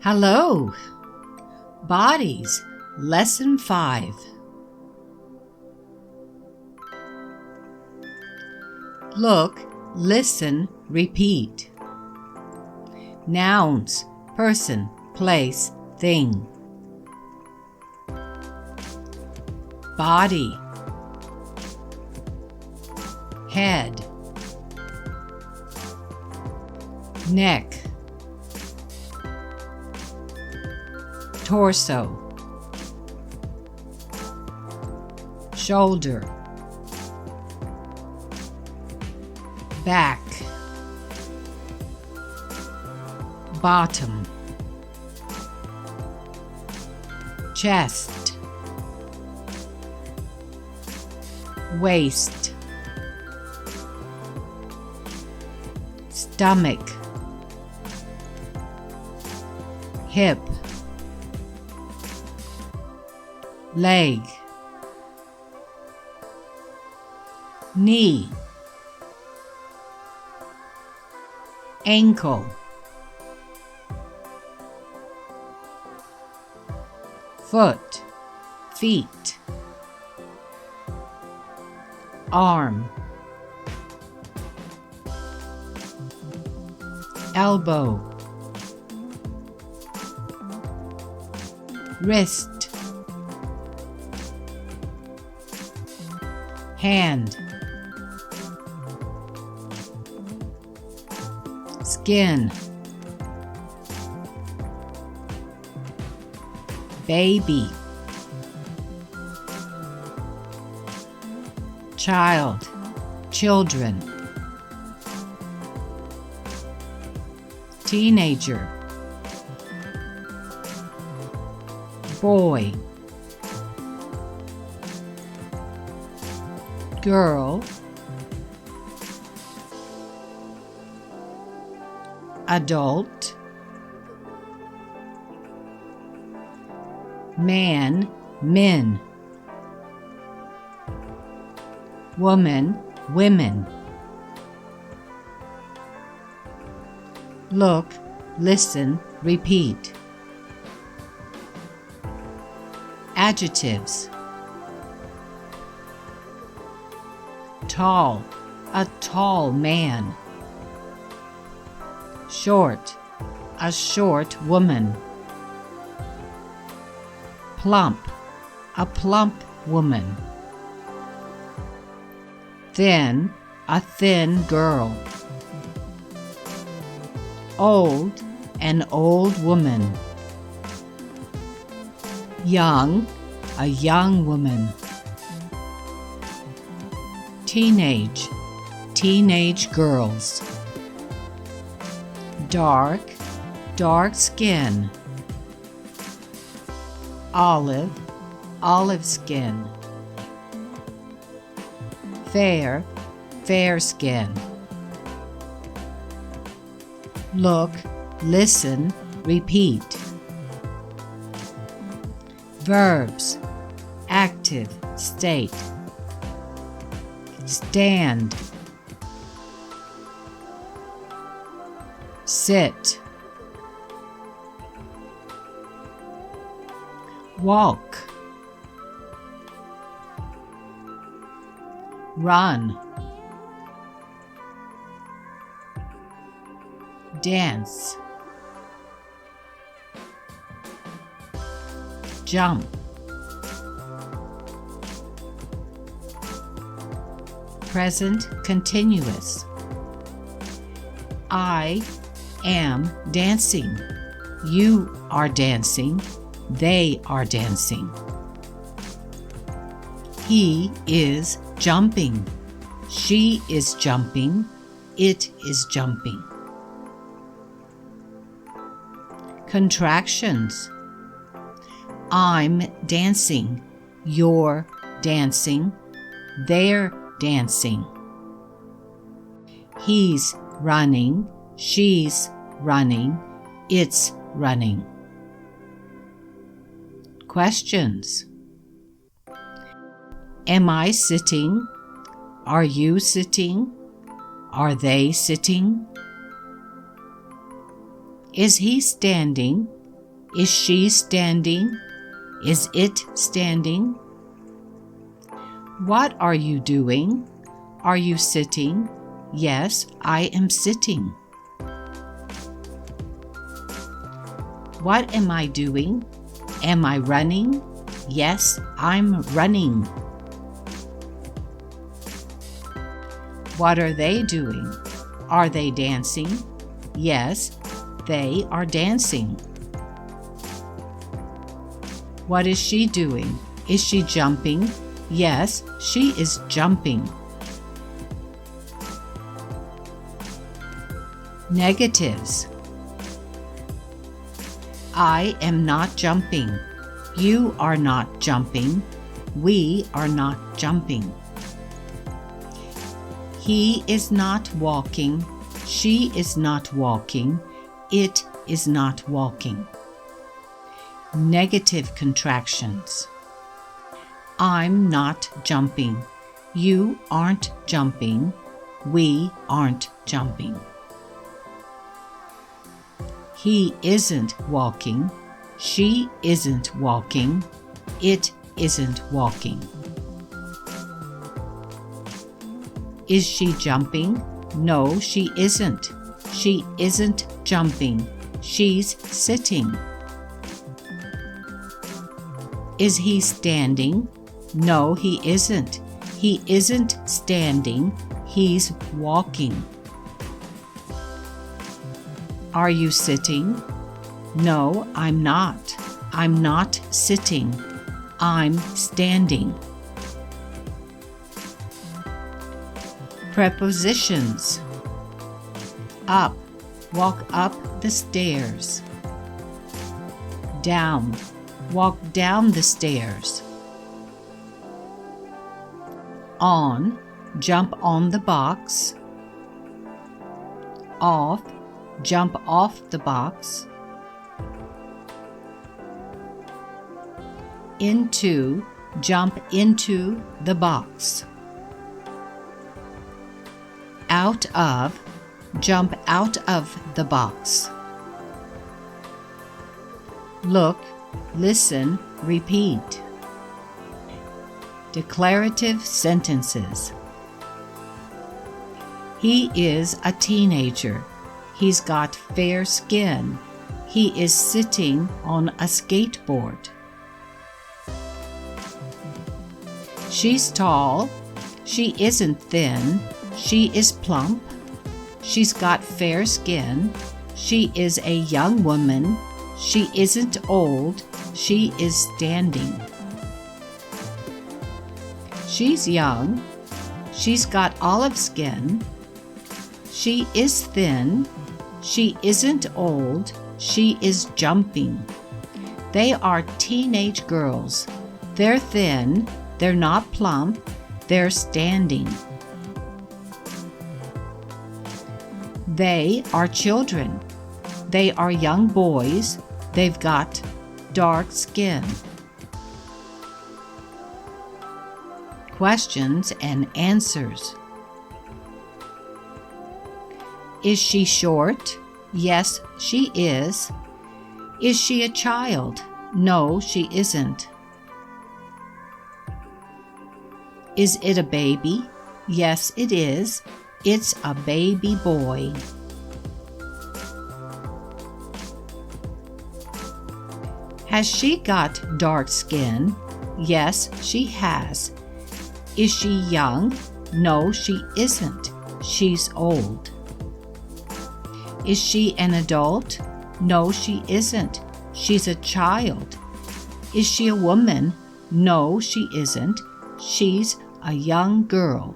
Hello! Bodies, Lesson 5. Look, listen, repeat. Nouns, person, place, thing. Body, head, neck, torso, shoulder, back, bottom, chest, waist, stomach, hip, leg, knee, ankle, foot, feet, arm, elbow, wrist, hand, skin, baby, child, children, teenager, boy, girl, adult, man, men, woman, women. Look, listen, repeat. Adjectives. Tall, a tall man. Short, a short woman. Plump, a plump woman. Thin, a thin girl. Old, an old woman. Young, a young woman. Teenage, teenage girls. Dark, dark skin. Olive, olive skin. Fair, fair skin. Look, listen, repeat. Verbs, active, state. Stand, sit, walk, run, dance, jump, present continuous. I am dancing. You are dancing. They are dancing. He is jumping. She is jumping. It is jumping. Contractions. I'm dancing. You're dancing. They're dancing. He's running. She's running. It's running. Questions. Am I sitting? Are you sitting? Are they sitting? Is he standing? Is she standing? Is it standing? What are you doing? Are you sitting? Yes, I am sitting. What am I doing? Am I running? Yes, I'm running. What are they doing? Are they dancing? Yes, they are dancing. What is she doing? Is she jumping? Yes, she is jumping. Negatives. I am not jumping. You are not jumping. We are not jumping. He is not walking. She is not walking. It is not walking. Negative contractions. I'm not jumping. You aren't jumping. We aren't jumping. He isn't walking. She isn't walking. It isn't walking. Is she jumping? No, she isn't. She isn't jumping. She's sitting. Is he standing? No, he isn't. He isn't standing. He's walking. Are you sitting? No, I'm not. I'm not sitting. I'm standing. Prepositions. Up, walk up the stairs. Down, walk down the stairs. On, jump on the box. Off, jump off the box. Into, jump into the box. Out of, jump out of the box. Look, listen, repeat. Declarative sentences. He is a teenager. He's got fair skin. He is sitting on a skateboard. She's tall. She isn't thin. She is plump. She's got fair skin. She is a young woman. She isn't old. She is standing. She's young. She's got olive skin. She is thin. She isn't old. She is jumping. They are teenage girls. They're thin. They're not plump. They're standing. They are children. They are young boys. They've got dark skin. Questions and answers. Is she short? Yes, she is. Is she a child? No, she isn't. Is it a baby? Yes, it is. It's a baby boy. Has she got dark skin? Yes, she has. Is she young? No, she isn't. She's old. Is she an adult? No, she isn't. She's a child. Is she a woman? No, she isn't. She's a young girl.